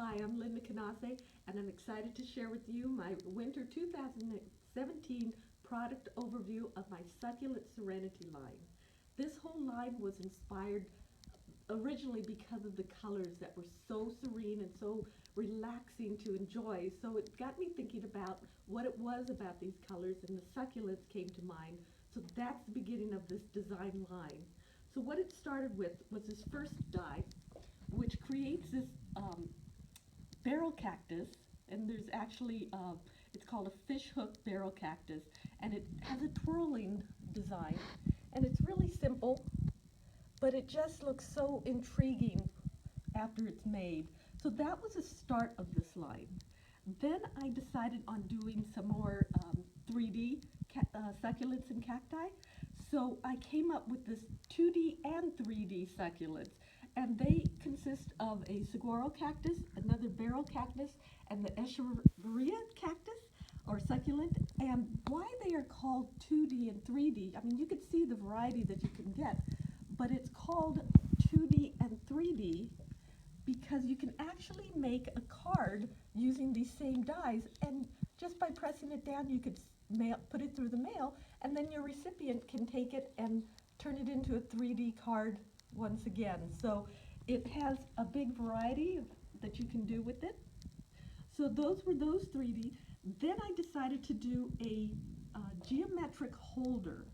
Hi, I'm Linda Canase, and I'm excited to share with you my winter 2017 product overview of my Succulent Serenity line. This whole line was inspired originally because of the colors that were so serene and so relaxing to enjoy. So it got me thinking about what it was about these colors, and the succulents came to mind. So that's the beginning of this design line. So what it started with was this first die, which creates this barrel cactus, and there's actually, it's called a fish hook barrel cactus, and it has a twirling design, and it's really simple, but it just looks so intriguing after it's made. So that was the start of this line. Then I decided on doing some more 3D succulents and cacti. So I came up with this 2D and 3D succulents, and they consist of a saguaro cactus, another barrel cactus, and the echeveria cactus or succulent. And why they are called 2D and 3D, I mean, you could see the variety that you can get, but it's called 2D and 3D because you can actually make a card using these same dies, and just by pressing it down you could put it through the mail, and then your recipient can take it and turn it into a 3D card once again. So it has a big variety that you can do with it. So those were those 3D. Then I decided to do a geometric holder,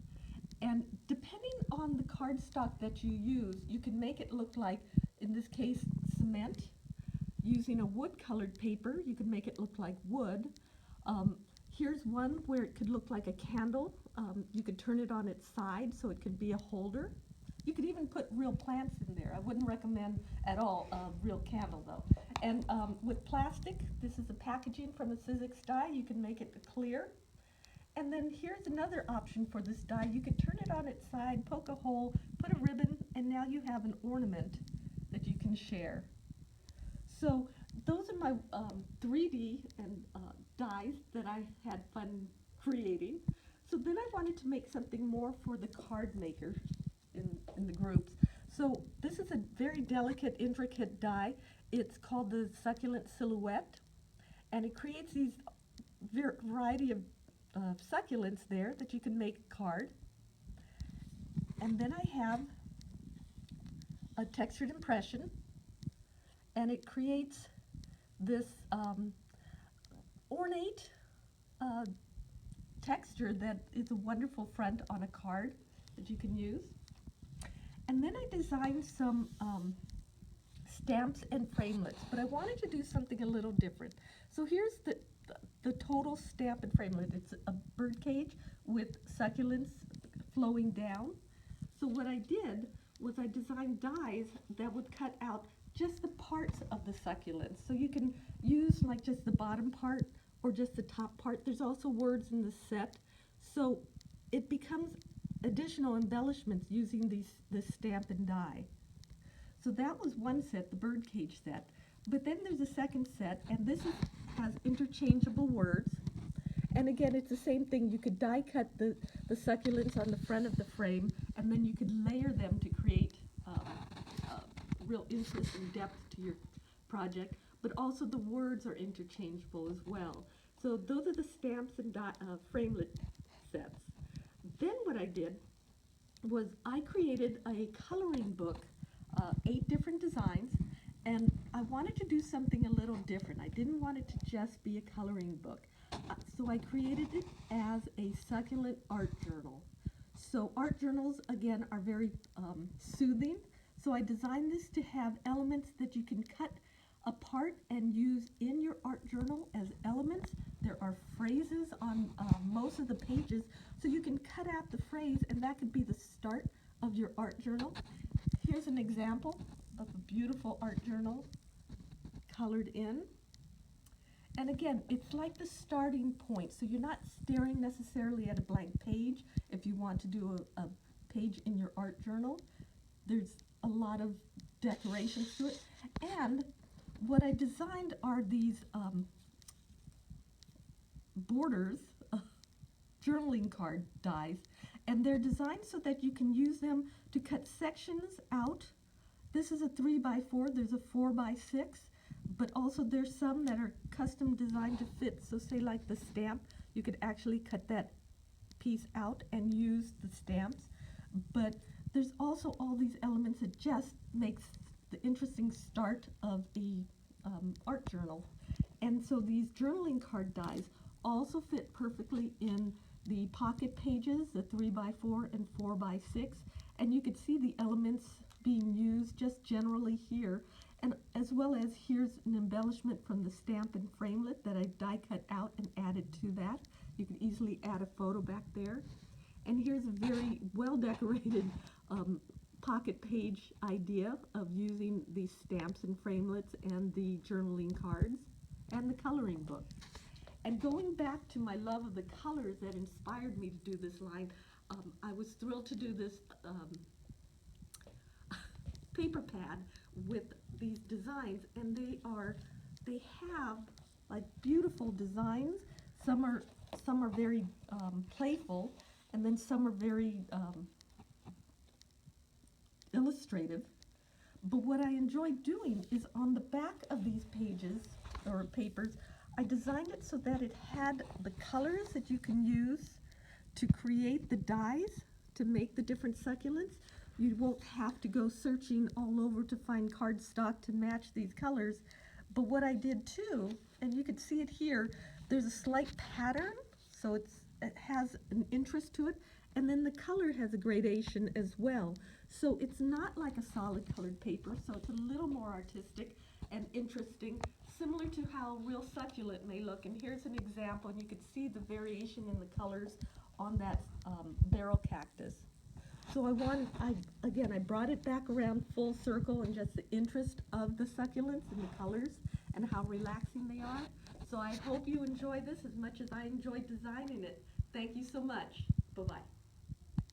and depending on the cardstock that you use, you can make it look like, in this case, cement. Using a wood colored paper, you can make it look like wood. Here's one where it could look like a candle. You could turn it on its side so it could be a holder. You could even put real plants in there. I wouldn't recommend at all a real candle though. And with plastic, this is the packaging from a Sizzix die. You can make it clear. And then here's another option for this die. You could turn it on its side, poke a hole, put a ribbon, and now you have an ornament that you can share. So those are my 3D and dies that I had fun creating. So then I wanted to make something more for the card maker in the groups. So this is a very delicate, intricate die. It's called the Succulent Silhouette, and it creates these variety of succulents there that you can make a card. And then I have a textured impression, and it creates this ornate texture that is a wonderful front on a card that you can use. And then I designed some stamps and framelits, but I wanted to do something a little different. So here's the total stamp and framelit. It's a birdcage with succulents flowing down. So what I did was I designed dies that would cut out just the parts of the succulents. So you can use like just the bottom part or just the top part. There's also words in the set. So it becomes additional embellishments using this stamp and die. So that was one set, the birdcage set. But then there's a second set, and this has interchangeable words. And again, it's the same thing. You could die cut the succulents on the front of the frame, and then you could layer them to create real interest and depth to your project. But also the words are interchangeable as well. So those are the stamps and framelit sets. Then what I did was I created a coloring book, 8 different designs, and I wanted to do something a little different. I didn't want it to just be a coloring book. So I created it as a succulent art journal. So art journals, again, are very soothing. So I designed this to have elements that you can cut apart and use in your art journal as elements. There are phrases on most of the pages, so you can cut out the phrase, and that could be the start of your art journal. Here's an example of a beautiful art journal colored in. And again, it's like the starting point, so you're not staring necessarily at a blank page. If you want to do a page in your art journal, there's a lot of decorations to it. And what I designed are these borders, journaling card dies, and they're designed so that you can use them to cut sections out. This is a 3x4, there's a 4x6. but also there's some that are custom designed to fit. So say like the stamp, you could actually cut that piece out and use the stamps. But there's also all these elements that just makes the interesting start of the art journal. And so these journaling card dies also fit perfectly in the pocket pages, the 3x4 and 4x6. And you could see the elements being used just generally here. And as well as here's an embellishment from the stamp and framelit that I die cut out and added to that. You can easily add a photo back there. And here's a very well decorated pocket page idea of using these stamps and framelits and the journaling cards and the coloring book. And going back to my love of the colors that inspired me to do this line, I was thrilled to do this paper pad with these designs, and they have like beautiful designs. Some are very playful, and then some are very illustrative. But what I enjoyed doing is on the back of these pages or papers, I designed it so that it had the colors that you can use to create the dies to make the different succulents. You won't have to go searching all over to find cardstock to match these colors. But what I did too, and you can see it here, there's a slight pattern, so it has an interest to it, and then the color has a gradation as well. So it's not like a solid colored paper, so it's a little more artistic and interesting, similar to how a real succulent may look. And here's an example, and you can see the variation in the colors on that barrel cactus. So I brought it back around full circle and just the interest of the succulents and the colors and how relaxing they are. So I hope you enjoy this as much as I enjoyed designing it. Thank you so much. Bye-bye.